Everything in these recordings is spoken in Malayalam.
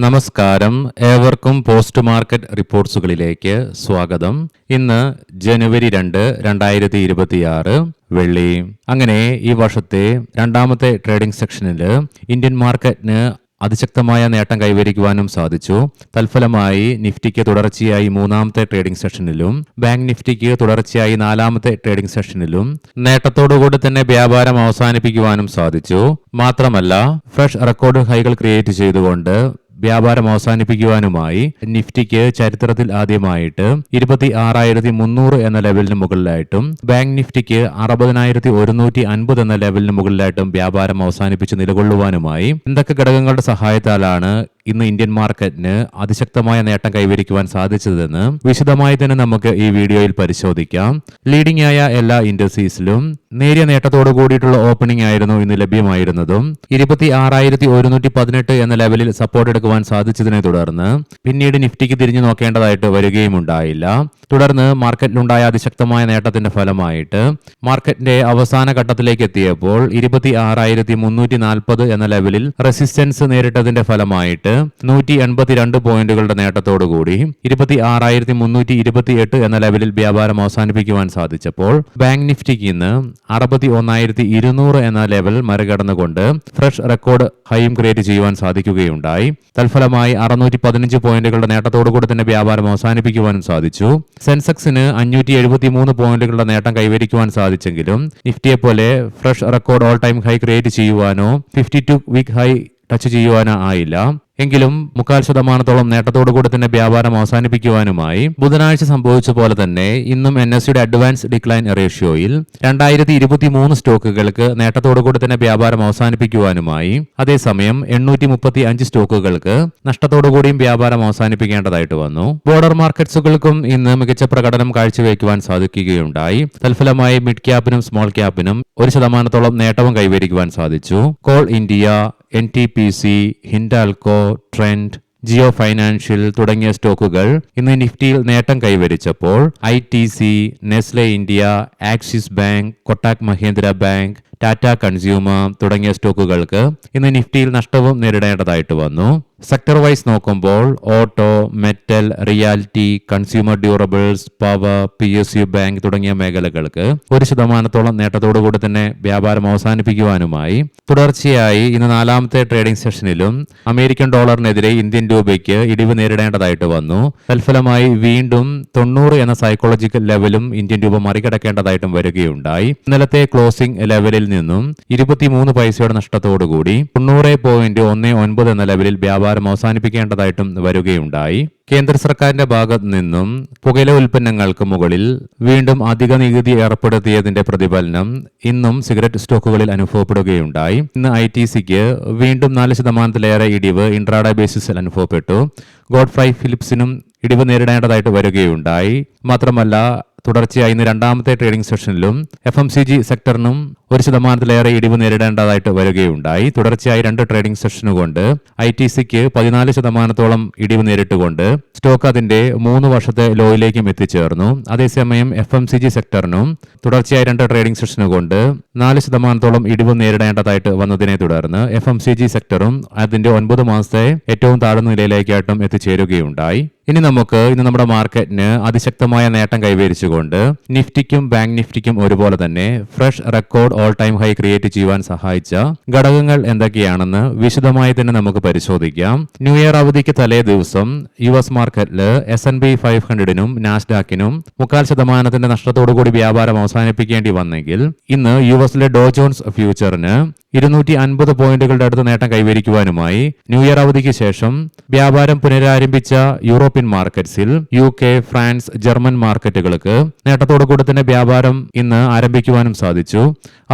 നമസ്കാരം, ഏവർക്കും പോസ്റ്റ് മാർക്കറ്റ് റിപ്പോർട്ട്സുകളിലേക്ക് സ്വാഗതം. ഇന്ന് ജനുവരി 2, 2026 വെള്ളി. അങ്ങനെ ഈ വർഷത്തെ രണ്ടാമത്തെ ട്രേഡിംഗ് സെക്ഷനിൽ ഇന്ത്യൻ മാർക്കറ്റിന് അതിശക്തമായ നേട്ടം കൈവരിക്കുവാനും സാധിച്ചു. തൽഫലമായി നിഫ്റ്റിക്ക് തുടർച്ചയായി മൂന്നാമത്തെ ട്രേഡിംഗ് സെഷനിലും ബാങ്ക് നിഫ്റ്റിക്ക് തുടർച്ചയായി നാലാമത്തെ ട്രേഡിംഗ് സെഷനിലും നേട്ടത്തോടുകൂടി തന്നെ വ്യാപാരം അവസാനിപ്പിക്കുവാനും സാധിച്ചു. മാത്രമല്ല, ഫ്രഷ് റെക്കോർഡ് ഹൈകൾ ക്രിയേറ്റ് ചെയ്തുകൊണ്ട് വ്യാപാരം അവസാനിപ്പിക്കുവാനുമായി നിഫ്റ്റിക്ക് ചരിത്രത്തിൽ ആദ്യമായിട്ട് 26,300 എന്ന ലെവലിന് മുകളിലായിട്ടും ബാങ്ക് നിഫ്റ്റിക്ക് 60,150 എന്ന ലെവലിന് മുകളിലായിട്ടും വ്യാപാരം അവസാനിപ്പിച്ച് നിലകൊള്ളുവാനുമായി എന്തൊക്കെ ഘടകങ്ങളുടെ സഹായത്താലാണ് ഇന്ന് ഇന്ത്യൻ മാർക്കറ്റിന് അതിശക്തമായ നേട്ടം കൈവരിക്കുവാൻ സാധിച്ചതെന്ന് വിശദമായി തന്നെ നമുക്ക് ഈ വീഡിയോയിൽ പരിശോധിക്കാം. ലീഡിംഗ് ആയ എല്ലാ ഇൻഡസ്ട്രീസിലും നേരിയ നേട്ടത്തോടു കൂടിയിട്ടുള്ള ഓപ്പണിംഗ് ആയിരുന്നു ഇന്ന് ലഭ്യമായിരുന്നതും 26,118 എന്ന ലെവലിൽ സപ്പോർട്ട് എടുക്കുവാൻ സാധിച്ചതിനെ തുടർന്ന് പിന്നീട് നിഫ്റ്റിക്ക് തിരിഞ്ഞു നോക്കേണ്ടതായിട്ട് വരികയും ഉണ്ടായില്ല. തുടർന്ന് മാർക്കറ്റിലുണ്ടായ അതിശക്തമായ നേട്ടത്തിന്റെ ഫലമായിട്ട് മാർക്കറ്റിന്റെ അവസാന ഘട്ടത്തിലേക്ക് എത്തിയപ്പോൾ 26,340 എന്ന ലെവലിൽ റെസിസ്റ്റൻസ് നേരിട്ടതിന്റെ ഫലമായിട്ട് 182 പോയിന്റുകളുടെ നേട്ടത്തോടുകൂടി 26,328 എന്ന ലെവലിൽ വ്യാപാരം അവസാനിപ്പിക്കുവാൻ സാധിച്ചപ്പോൾ ബാങ്ക് നിഫ്റ്റിക്ക് ഇന്ന് 61,200 എന്ന ലെവൽ മറികടന്നുകൊണ്ട് ഫ്രഷ് റെക്കോർഡ് ഹൈയും ക്രിയേറ്റ് ചെയ്യുവാൻ സാധിക്കുകയുണ്ടായി. തൽഫലമായി 615 പോയിന്റുകളുടെ നേട്ടത്തോടുകൂടി തന്നെ വ്യാപാരം അവസാനിപ്പിക്കുവാനും സാധിച്ചു. സെൻസെക്സിന് 573 പോയിന്റുകളുടെ നേട്ടം കൈവരിക്കുവാൻ സാധിച്ചെങ്കിലും നിഫ്റ്റിയെ പോലെ fresh record all time high create ചെയ്യുവാനോ 52 വീക്ക് ഹൈ ടച്ച് ചെയ്യുവാനോ ആയില്ല. എങ്കിലും 0.25% നേട്ടത്തോടുകൂടി തന്നെ വ്യാപാരം അവസാനിപ്പിക്കുവാനുമായി ബുധനാഴ്ച സംഭവിച്ച പോലെ തന്നെ ഇന്നും NSEയുടെ അഡ്വാൻസ് ഡിക്ലൈൻ റേഷ്യോയിൽ 2023 സ്റ്റോക്കുകൾക്ക് നേട്ടത്തോടുകൂടി തന്നെ വ്യാപാരം അവസാനിപ്പിക്കുവാനുമായി അതേസമയം 835 സ്റ്റോക്കുകൾക്ക് നഷ്ടത്തോടുകൂടിയും വ്യാപാരം അവസാനിപ്പിക്കേണ്ടതായിട്ട് വന്നു. ബോർഡർ മാർക്കറ്റ്സുകൾക്കും ഇന്ന് മികച്ച പ്രകടനം കാഴ്ചവെക്കുവാൻ സാധിക്കുകയുണ്ടായി. തൽഫലമായി മിഡ് ക്യാപ്പിനും സ്മോൾ ക്യാപ്പിനും 1% നേട്ടവും കൈവരിക്കുവാൻ സാധിച്ചു. Coal India, NTPC, Hindalco, Trent, Jio financial തുടങ്ങിയ സ്റ്റോക്കുകൾ ഇന്ന് നിഫ്റ്റിയിൽ നേട്ടം കൈവരിച്ചപ്പോൾ ITC, Nestle India, axis bank, Kotak Mahindra bank, Tata consumer തുടങ്ങിയ സ്റ്റോക്കുകൾക്ക് ഇന്ന് നിഫ്റ്റിയിൽ നഷ്ടവും നേരിടേണ്ടതായിട്ട് വന്നു. സെക്ടർ വൈസ് നോക്കുമ്പോൾ auto, metal, reality, consumer durables, power, PSU bank തുടങ്ങിയ മേഖലകൾക്ക് 1% നേട്ടത്തോടുകൂടി തന്നെ വ്യാപാരം അവസാനിപ്പിക്കുവാനുമായി തുടർച്ചയായി ഇന്ന് നാലാമത്തെ ട്രേഡിംഗ് സെഷനിലും അമേരിക്കൻ ഡോളറിനെതിരെ ഇന്ത്യൻ രൂപയ്ക്ക് ഇടിവ് നേരിടേണ്ടതായിട്ട് വന്നു. തൽഫലമായി വീണ്ടും 90 എന്ന സൈക്കോളജിക്കൽ ലെവലും ഇന്ത്യൻ രൂപ മറികടക്കേണ്ടതായിട്ടും വരികയുണ്ടായി. ഇന്നലത്തെ ക്ലോസിംഗ് ലെവലിൽ നിന്നും 23 പൈസയുടെ നഷ്ടത്തോടുകൂടി 90.19 എന്ന ലെവലിൽ വ്യാപാരം അവസാനിപ്പിക്കേണ്ടതായിട്ടും വരികയുണ്ടായി. കേന്ദ്ര സർക്കാരിന്റെ ഭാഗത്തു നിന്നും പുകയില ഉൽപ്പന്നങ്ങൾക്ക് മുകളിൽ വീണ്ടും അധിക നികുതി ഏർപ്പെടുത്തിയതിന്റെ പ്രതിഫലനം ഇന്നും സിഗരറ്റ് സ്റ്റോക്കുകളിൽ അനുഭവപ്പെടുകയുണ്ടായി. ഇന്ന് ITCക്ക് വീണ്ടും 4%-ലേറെ ഇടിവ് ഇൻട്രാഡേ ബേസിസിൽ അനുഭവപ്പെട്ടു. ഗോഡ്ഫ്രൈ ഫിലിപ്സിനും ഇടിവ് നേരിടേണ്ടതായിട്ട് വരികയുണ്ടായി. മാത്രമല്ല, തുടർച്ചയായി ഇന്ന് രണ്ടാമത്തെ ട്രേഡിംഗ് സെഷനിലും FMCG സെക്ടറിനും 1%-ലേറെ ഇടിവ് നേരിടേണ്ടതായിട്ട് വരികയുണ്ടായി. തുടർച്ചയായി 2 ട്രേഡിംഗ് സെഷനുകൊണ്ട് ITCക്ക് 14% ഇടിവ് നേരിട്ടുകൊണ്ട് സ്റ്റോക്ക് അതിന്റെ 3 വർഷത്തെ ലോയിലേക്കും എത്തിച്ചേർന്നു. അതേസമയം FMCG സെക്ടറിനും തുടർച്ചയായി 2 ട്രേഡിംഗ് സെഷനുകൊണ്ട് 4% ഇടിവ് നേരിടേണ്ടതായിട്ട് വന്നതിനെ തുടർന്ന് FMCG സെക്ടറും അതിന്റെ 9 മാസത്തെ ഏറ്റവും താഴ്ന്ന നിലയിലേക്കായിട്ടും എത്തിച്ചേരുകയുണ്ടായി. ഇനി നമുക്ക് ഇന്ന് നമ്മുടെ മാർക്കറ്റിന് അതിശക്തമായ നേട്ടം കൈവരിച്ചുകൊണ്ട് നിഫ്റ്റിക്കും ബാങ്ക് നിഫ്റ്റിക്കും ഒരുപോലെ തന്നെ fresh record all time high create ചെയ്യുവാൻ സഹായിച്ച ഘടകങ്ങൾ എന്തൊക്കെയാണെന്ന് വിശദമായി തന്നെ നമുക്ക് പരിശോധിക്കാം. ന്യൂ ഇയർ അവധിക്ക് തലേ ദിവസം US മാർക്കറ്റിൽ S&P 500-നും നാസ്ഡാക്കിനും 0.25% നഷ്ടത്തോടുകൂടി വ്യാപാരം അവസാനിപ്പിക്കേണ്ടി വന്നെങ്കിൽ ഇന്ന് US ഡോ ജോൺസ് ഫ്യൂച്ചറിന് 250 പോയിന്റുകളുടെ അടുത്ത് നേട്ടം കൈവരിക്കുവാനുമായി ന്യൂ ഇയർ അവധിക്ക് ശേഷം വ്യാപാരം പുനരാരംഭിച്ച യൂറോപ്യൻ മാർക്കറ്റ്സിൽ UK, ഫ്രാൻസ്, ജർമ്മൻ മാർക്കറ്റുകൾക്ക് നേട്ടത്തോടുകൂടി തന്നെ വ്യാപാരം ഇന്ന് ആരംഭിക്കുവാനും സാധിച്ചു.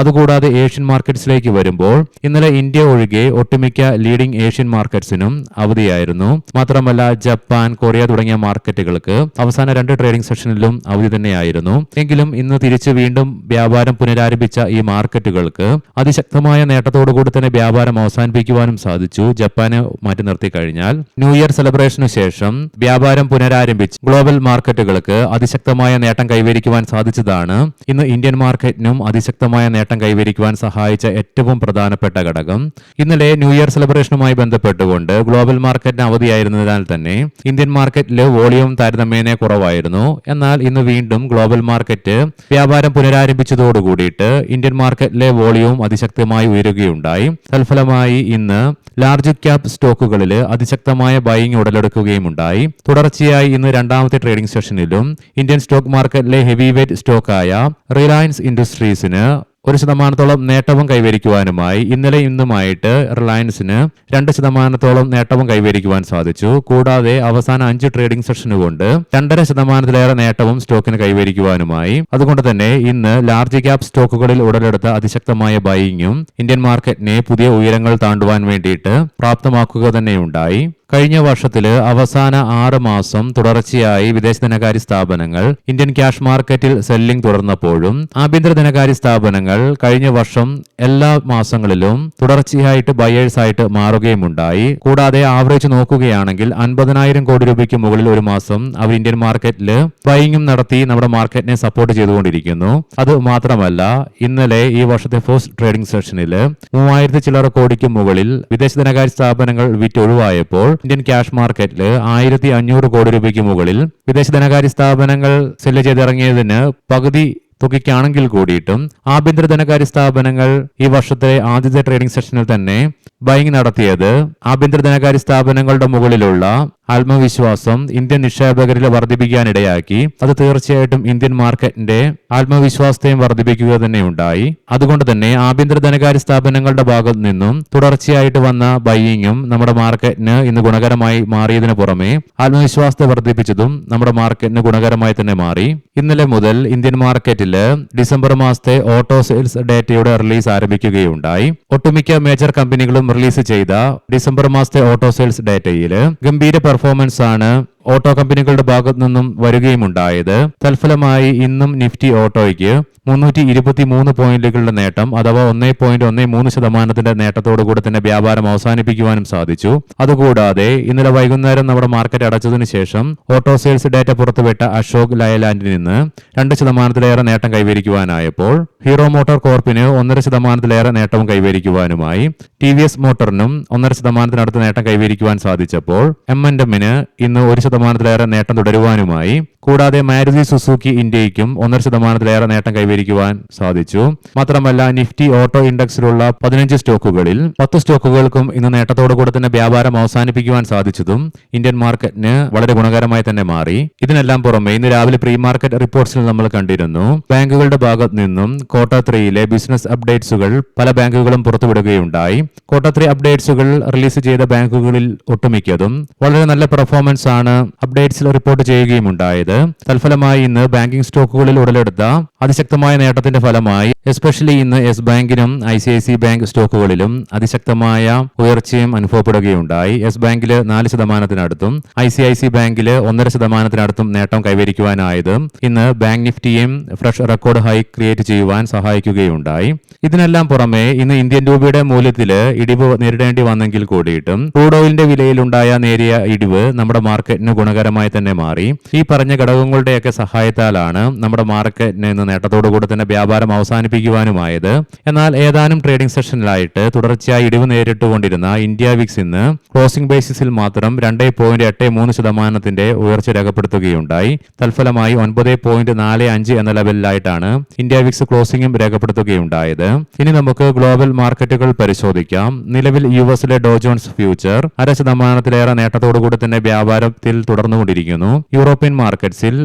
അതുകൂടാതെ ഏഷ്യൻ മാർക്കറ്റ്സിലേക്ക് വരുമ്പോൾ ഇന്നലെ ഇന്ത്യ ഒഴികെ ഒട്ടുമിക്ക ലീഡിംഗ് ഏഷ്യൻ മാർക്കറ്റ്സിനും അവധിയായിരുന്നു. മാത്രമല്ല, ജപ്പാൻ, കൊറിയ തുടങ്ങിയ മാർക്കറ്റുകൾക്ക് അവസാന 2 ട്രേഡിംഗ് സെഷനിലും അവധി തന്നെയായിരുന്നു. എങ്കിലും ഇന്ന് തിരിച്ച് വീണ്ടും വ്യാപാരം പുനരാരംഭിച്ച ഈ മാർക്കറ്റുകൾക്ക് അതിശക്തമായ നേട്ടത്തോടുകൂടി തന്നെ വ്യാപാരം അവസാനിപ്പിക്കുവാനും സാധിച്ചു. ജപ്പാന് മാറ്റി നിർത്തി കഴിഞ്ഞാൽ ന്യൂ ഇയർ സെലിബ്രേഷന് ശേഷം വ്യാപാരം പുനരാരംഭിച്ച് ഗ്ലോബൽ മാർക്കറ്റുകൾക്ക് അതിശക്തമായ നേട്ടം കൈവരിക്കുവാൻ സാധിച്ചതാണ് ഇന്ന് ഇന്ത്യൻ മാർക്കറ്റിനും അതിശക്തമായ നേട്ടം കൈവരിക്കുവാൻ സഹായിച്ച ഏറ്റവും പ്രധാനപ്പെട്ട ഘടകം. ഇന്നലെ ന്യൂ ഇയർ സെലിബ്രേഷനുമായി ബന്ധപ്പെട്ടുകൊണ്ട് ഗ്ലോബൽ മാർക്കറ്റിന് അവധിയായിരുന്നതിനാൽ തന്നെ ഇന്ത്യൻ മാർക്കറ്റിൽ വോളിയം താരതമ്യേന കുറവായിരുന്നു. എന്നാൽ ഇന്ന് വീണ്ടും ഗ്ലോബൽ മാർക്കറ്റ് വ്യാപാരം പുനരാരംഭിച്ചതോടുകൂടിയിട്ട് ഇന്ത്യൻ മാർക്കറ്റിലെ വോളിയവും അതിശക്തമായി ഉയരുകയുണ്ടായി. തൽഫലമായി ഇന്ന് ലാർജ് ക്യാപ് സ്റ്റോക്കുകളിൽ അതിശക്തമായ ബൈയിങ് ഉടലെടുക്കുകയുമുണ്ടായി. തുടർച്ചയായി ഇന്ന് രണ്ടാമത്തെ ട്രേഡിംഗ് സെഷനിലും ഇന്ത്യൻ സ്റ്റോക്ക് മാർക്കറ്റിലെ ഹെവി വെയ്റ്റ് സ്റ്റോക്കായ റിലയൻസ് ഇൻഡസ്ട്രീസിന് 1% നേട്ടവും കൈവരിക്കുവാനുമായി ഇന്നലെ ഇന്നുമായിട്ട് റിലയൻസിന് 2% നേട്ടവും കൈവരിക്കുവാൻ സാധിച്ചു. കൂടാതെ അവസാന 5 ട്രേഡിംഗ് സെഷന് കൊണ്ട് 2.5% നേട്ടവും സ്റ്റോക്കിന് കൈവരിക്കുവാനുമായി. അതുകൊണ്ട് തന്നെ ഇന്ന് ലാർജ് ക്യാപ് സ്റ്റോക്കുകളിൽ ഉടലെടുത്ത അതിശക്തമായ ബൈയിങ്ങും ഇന്ത്യൻ മാർക്കറ്റിനെ പുതിയ ഉയരങ്ങൾ താണ്ടുവാൻ വേണ്ടിയിട്ട് പ്രാപ്തമാക്കുക തന്നെയുണ്ടായി. കഴിഞ്ഞ വർഷത്തില് അവസാന 6 മാസം തുടർച്ചയായി വിദേശ ധനകാര്യ സ്ഥാപനങ്ങൾ ഇന്ത്യൻ ക്യാഷ് മാർക്കറ്റിൽ സെല്ലിംഗ് തുടർന്നപ്പോഴും ആഭ്യന്തര ധനകാര്യ സ്ഥാപനങ്ങൾ കഴിഞ്ഞ വർഷം എല്ലാ മാസങ്ങളിലും തുടർച്ചയായിട്ട് ബയേഴ്സ് ആയിട്ട് മാറുകയുമുണ്ടായി. കൂടാതെ ആവറേജ് നോക്കുകയാണെങ്കിൽ 50,000 കോടി രൂപയ്ക്ക് മുകളിൽ ഒരു മാസം അവർ ഇന്ത്യൻ മാർക്കറ്റിൽ ബൈയിങ്ങും നടത്തി നമ്മുടെ മാർക്കറ്റിനെ സപ്പോർട്ട് ചെയ്തുകൊണ്ടിരിക്കുന്നു. അത് മാത്രമല്ല ഇന്നലെ ഈ വർഷത്തെ ഫസ്റ്റ് ട്രേഡിംഗ് സെഷനിൽ 3000 ചില്ലറ കോടിക്ക് മുകളിൽ വിദേശ ധനകാര്യ സ്ഥാപനങ്ങൾ വിറ്റൊഴിവായപ്പോൾ ഇന്ത്യൻ ക്യാഷ് മാർക്കറ്റിൽ 1500 കോടി രൂപയ്ക്ക് മുകളിൽ വിദേശ ധനകാര്യ സ്ഥാപനങ്ങൾ സെല്ല് ചെയ്തിറങ്ങിയതിന് പകുതി തുകയ്ക്കാണെങ്കിൽ കൂടിയിട്ടും ആഭ്യന്തര ധനകാര്യ സ്ഥാപനങ്ങൾ ഈ വർഷത്തെ ആദ്യത്തെ ട്രേഡിംഗ് സെഷനിൽ തന്നെ ബൈയിങ് നടത്തിയത് ആഭ്യന്തര ധനകാര്യ സ്ഥാപനങ്ങളുടെ മുകളിലുള്ള ആത്മവിശ്വാസം ഇന്ത്യൻ നിക്ഷേപകരിൽ വർദ്ധിപ്പിക്കാനിടയാക്കി. അത് തീർച്ചയായിട്ടും ഇന്ത്യൻ മാർക്കറ്റിന്റെ ആത്മവിശ്വാസത്തെയും വർദ്ധിപ്പിക്കുക തന്നെയുണ്ടായി. അതുകൊണ്ട് തന്നെ ആഭ്യന്തര ധനകാര്യ സ്ഥാപനങ്ങളുടെ ഭാഗത്തു നിന്നും തുടർച്ചയായിട്ട് വന്ന ബൈയിങ്ങും നമ്മുടെ മാർക്കറ്റിന് ഇന്ന് ഗുണകരമായി മാറിയതിനു പുറമെ ആത്മവിശ്വാസത്തെ വർദ്ധിപ്പിച്ചതും നമ്മുടെ മാർക്കറ്റിന് ഗുണകരമായി തന്നെ മാറി. ഇന്നലെ മുതൽ ഇന്ത്യൻ മാർക്കറ്റിൽ ഡിസംബർ മാസത്തെ ഓട്ടോ സെയിൽസ് ഡേറ്റയുടെ റിലീസ് ആരംഭിക്കുകയുണ്ടായി. ഒട്ടുമിക്ക മേജർ കമ്പനികളും റിലീസ് ചെയ്ത ഡിസംബർ മാസത്തെ ഓട്ടോ സെയിൽസ് ഡേറ്റയിൽ ഗംഭീര പെർഫോമൻസ് ആണ് ഓട്ടോ കമ്പനികളുടെ ഭാഗത്തു നിന്നും വരികയുമുണ്ടായത്. തൽഫലമായി ഇന്നും നിഫ്റ്റി ഓട്ടോയ്ക്ക് 323 പോയിന്റുകളുടെ നേട്ടം അഥവാ 1.13% നേട്ടത്തോടുകൂടി തന്നെ വ്യാപാരം അവസാനിപ്പിക്കുവാനും സാധിച്ചു. അതുകൂടാതെ ഇന്നലെ വൈകുന്നേരം നമ്മുടെ മാർക്കറ്റ് അടച്ചതിനു ശേഷം ഓട്ടോ സെയിൽസ് ഡേറ്റ പുറത്തുവിട്ട അശോക് ലൈലാൻഡിൽ നിന്ന് 2% നേട്ടം കൈവരിക്കുവാനായപ്പോൾ ഹീറോ മോട്ടോർ കോർപ്പിന് 1.5% നേട്ടവും കൈവരിക്കുവാനുമായി. TVS മോട്ടറിനും 1.5% നേട്ടം കൈവരിക്കുവാൻ സാധിച്ചപ്പോൾ M&Mന് ഇന്ന് 1% നേട്ടം തുടരുവാനുമായി. കൂടാതെ മാരുതി സുസുക്കി ഇന്ത്യയ്ക്കും 1% നേട്ടം കൈവരിക്കുവാൻ സാധിച്ചു. മാത്രമല്ല നിഫ്റ്റി ഓട്ടോ ഇൻഡെക്സിലുള്ള 15 സ്റ്റോക്കുകളിൽ 10 സ്റ്റോക്കുകൾക്കും ഇന്ന് നേട്ടത്തോടുകൂടി തന്നെ വ്യാപാരം അവസാനിപ്പിക്കുവാൻ സാധിച്ചതും ഇന്ത്യൻ മാർക്കറ്റിന് വളരെ ഗുണകരമായി തന്നെ മാറി. ഇതിനെല്ലാം പുറമെ ഇന്ന് രാവിലെ പ്രീ മാർക്കറ്റ് റിപ്പോർട്ട്സിൽ നമ്മൾ കണ്ടിരുന്നു ബാങ്കുകളുടെ ഭാഗത്ത് നിന്നും Q3 ബിസിനസ് അപ്ഡേറ്റ്സുകൾ പല ബാങ്കുകളും പുറത്തുവിടുകയുണ്ടായി. Q3 അപ്ഡേറ്റ്സുകൾ റിലീസ് ചെയ്ത ബാങ്കുകളിൽ ഒട്ടുമിക്കതും വളരെ നല്ല പെർഫോമൻസ് ആണ് അപ്ഡേറ്റ്സിൽ റിപ്പോർട്ട് ചെയ്യുകയുമുണ്ടായത്. തൽഫലമായി ഇന്ന് ബാങ്കിംഗ് സ്റ്റോക്കുകളിൽ ഉടലെടുത്ത അതിശക്തമായ നേട്ടത്തിന്റെ ഫലമായി എസ്പെഷ്യലി ഇന്ന് യെസ് ബാങ്കിനും ICICI ബാങ്ക് സ്റ്റോക്കുകളിലും അതിശക്തമായ ഉയർച്ചയും അനുഭവപ്പെടുകയുണ്ടായി. യെസ് ബാങ്കിൽ 4%-അടുത്തും ICICI ബാങ്കിൽ 1.5%-അടുത്തും നേട്ടം കൈവരിക്കുവാനായത് ഇന്ന് ബാങ്ക് നിഫ്റ്റിയും ഫ്രഷ് റെക്കോർഡ് ഹൈ ക്രിയേറ്റ് ചെയ്യുവാൻ സഹായിക്കുകയുണ്ടായി. ഇതിനെല്ലാം പുറമെ ഇന്ന് ഇന്ത്യൻ രൂപയുടെ മൂല്യത്തിൽ ഇടിവ് നേരിടേണ്ടി വന്നെങ്കിൽ കൂടിയിട്ടും ക്രൂഡ് ഓയിലിന്റെ വിലയിലുണ്ടായ നേരിയ ഇടിവ് നമ്മുടെ മാർക്കറ്റിന് ഗുണകരമായി തന്നെ മാറി. ഈ പറഞ്ഞ ഘടകങ്ങളുടെയൊക്കെ സഹായത്താലാണ് നമ്മുടെ മാർക്കറ്റിന് ഇന്ന് നേട്ടത്തോടുകൂടി തന്നെ വ്യാപാരം അവസാനിപ്പിക്കുവാനുമായത്. എന്നാൽ ഏതാനും ട്രേഡിംഗ് സെഷനിലായിട്ട് തുടർച്ചയായി ഇടിവ് നേരിട്ടുകൊണ്ടിരുന്ന ഇന്ത്യ വിക്സ് ഇന്ന് ക്ലോസിംഗ് ബേസിസിൽ മാത്രം 2.83% ഉയർച്ച രേഖപ്പെടുത്തുകയുണ്ടായി. തൽഫലമായി 9.45 എന്ന ലെവലിലായിട്ടാണ് ഇന്ത്യ വിക്സ് ക്ലോസിംഗും രേഖപ്പെടുത്തുകയുണ്ടായത്. ഇനി നമുക്ക് ഗ്ലോബൽ മാർക്കറ്റുകൾ പരിശോധിക്കാം. നിലവിൽ US ഡോ ജോൺസ് ഫ്യൂച്ചർ 0.5% നേട്ടത്തോടുകൂടി തന്നെ വ്യാപാരത്തിൽ തുടർന്നുകൊണ്ടിരിക്കുന്നു. യൂറോപ്യൻ മാർക്കറ്റ്സിൽ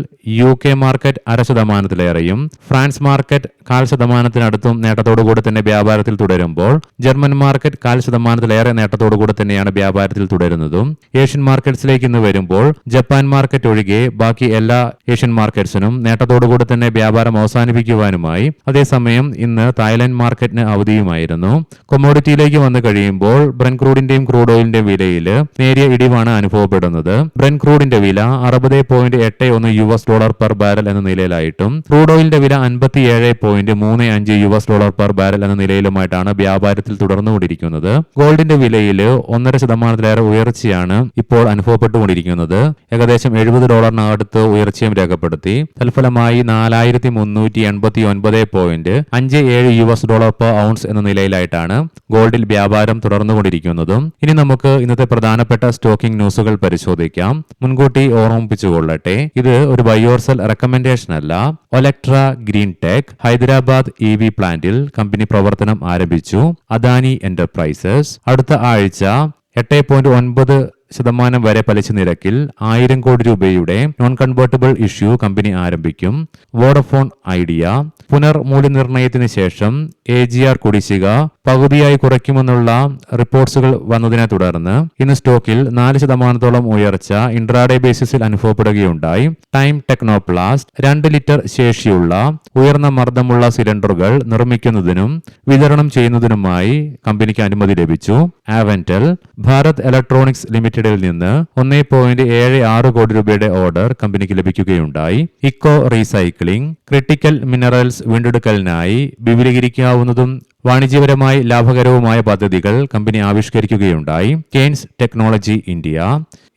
UK മാർക്കറ്റ് 0.5%-യും ഫ്രാൻസ് മാർക്കറ്റ് 0.5%-അടുത്തും നേട്ടത്തോടുകൂടി തന്നെ വ്യാപാരത്തിൽ തുടരുമ്പോൾ ജർമ്മൻ മാർക്കറ്റ് 0.5%-ലേറെ നേട്ടത്തോടുകൂടി തന്നെയാണ് വ്യാപാരത്തിൽ തുടരുന്നതും. ഏഷ്യൻ മാർക്കറ്റ്സിലേക്ക് ഇന്ന് വരുമ്പോൾ ജപ്പാൻ മാർക്കറ്റ് ഒഴികെ ബാക്കി എല്ലാ ഏഷ്യൻ മാർക്കറ്റ്സിനും നേട്ടത്തോടുകൂടി തന്നെ വ്യാപാരം അവസാനിപ്പിക്കുവാനുമായി. അതേസമയം ഇന്ന് തായ്ലൻഡ് മാർക്കറ്റിന് അവധിയുമായിരുന്നു. കൊമോഡിറ്റിയിലേക്ക് വന്നു കഴിയുമ്പോൾ ബ്രന്റ് ക്രൂഡിന്റെയും ക്രൂഡ് ഓയിലിന്റെയും വിലയിൽ നേരിയ ഇടിവാണ് അനുഭവപ്പെടുന്നത്. ബ്രന്റ് ക്രൂഡിന്റെ വില $60.81 പെർ ബാരൽ എന്ന നിലയിലായിട്ടും ക്രൂഡ് ഓയിലിന്റെ വില $57.35 പെർ ബാരൽ എന്ന നിലയിലുമായിട്ടാണ് വ്യാപാരത്തിൽ തുടർന്നുകൊണ്ടിരിക്കുന്നത്. ഗോൾഡിന്റെ വിലയിൽ 1.5% ഉയർച്ചയാണ് ഇപ്പോൾ അനുഭവപ്പെട്ടുകൊണ്ടിരിക്കുന്നത്. ഏകദേശം $70 ഉയർച്ചയും രേഖപ്പെടുത്തി. തൽഫലമായി $4,389.57 പെർ ഔൺസ് എന്ന നിലയിലായിട്ടാണ് ഗോൾഡിൽ വ്യാപാരം തുടർന്നുകൊണ്ടിരിക്കുന്നതും. ഇനി നമുക്ക് ഇന്നത്തെ പ്രധാനപ്പെട്ട സ്റ്റോക്കിംഗ് ന്യൂസുകൾ പരിശോധിക്കാം. മുൻകൂട്ടി ഓർമ്മിപ്പിച്ചുകൊള്ളട്ടെ, ഇത് ഒരു ബൈ ഓർ സെൽ റെക്കമെൻഡേഷൻ അല്ല. Olectra green tech Hyderabad EV പ്ലാന്റിൽ കമ്പനി പ്രവർത്തനം ആരംഭിച്ചു. അദാനി എന്റർപ്രൈസസ് അടുത്ത ആഴ്ച 8.9% വരെ പലിശ നിരക്കിൽ 1000 കോടി രൂപയുടെ നോൺ കൺവേർട്ടബിൾ ഇഷ്യൂ കമ്പനി ആരംഭിക്കും. വോഡഫോൺ ഐഡിയ പുനർമൂല്യനിർണ്ണയത്തിന് ശേഷം AGR കുടിശ്ശിക പകുതിയായി കുറയ്ക്കുമെന്നുള്ള റിപ്പോർട്ട്സുകൾ വന്നതിനെ തുടർന്ന് ഇന്ന് സ്റ്റോക്കിൽ 4% ഉയർച്ച ഇൻട്രാഡേ ബേസിസിൽ അനുഭവപ്പെടുകയുണ്ടായി. ടൈം ടെക്നോപ്ലാസ്റ്റ് 2 ലിറ്റർ ശേഷിയുള്ള ഉയർന്ന മർദ്ദമുള്ള സിലിണ്ടറുകൾ നിർമ്മിക്കുന്നതിനും വിതരണം ചെയ്യുന്നതിനുമായി കമ്പനിക്ക് അനുമതി ലഭിച്ചു. ആവന്റൽ ഭാരത് ഇലക്ട്രോണിക്സ് ലിമിറ്റഡിൽ നിന്ന് 1.76 കോടി രൂപയുടെ ഓർഡർ കമ്പനിക്ക് ലഭിക്കുകയുണ്ടായി. ഇക്കോ റീസൈക്ലിംഗ് ക്രിട്ടിക്കൽ മിനറൽസ് വീണ്ടെടുക്കലിനായി വിപുലീകരിക്കാവുന്നതും വാണിജ്യപരമായി ലാഭകരവുമായ പദ്ധതികൾ കമ്പനി ആവിഷ്കരിക്കുകയുണ്ടായി. കെയ്ൻസ് ടെക്നോളജി ഇന്ത്യ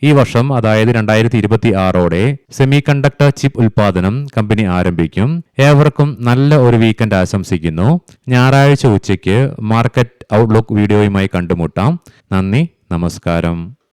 ഈ വർഷം, അതായത് 2026ഓടെ സെമി കണ്ടക്ടർ ചിപ്പ് ഉൽപാദനം കമ്പനി ആരംഭിക്കും. ഏവർക്കും നല്ല ഒരു വീക്കെൻഡ് ആശംസിക്കുന്നു. ഞായറാഴ്ച ഉച്ചയ്ക്ക് മാർക്കറ്റ് ഔട്ട്ലുക്ക് വീഡിയോയുമായി കണ്ടുമുട്ടാം. നന്ദി, നമസ്കാരം.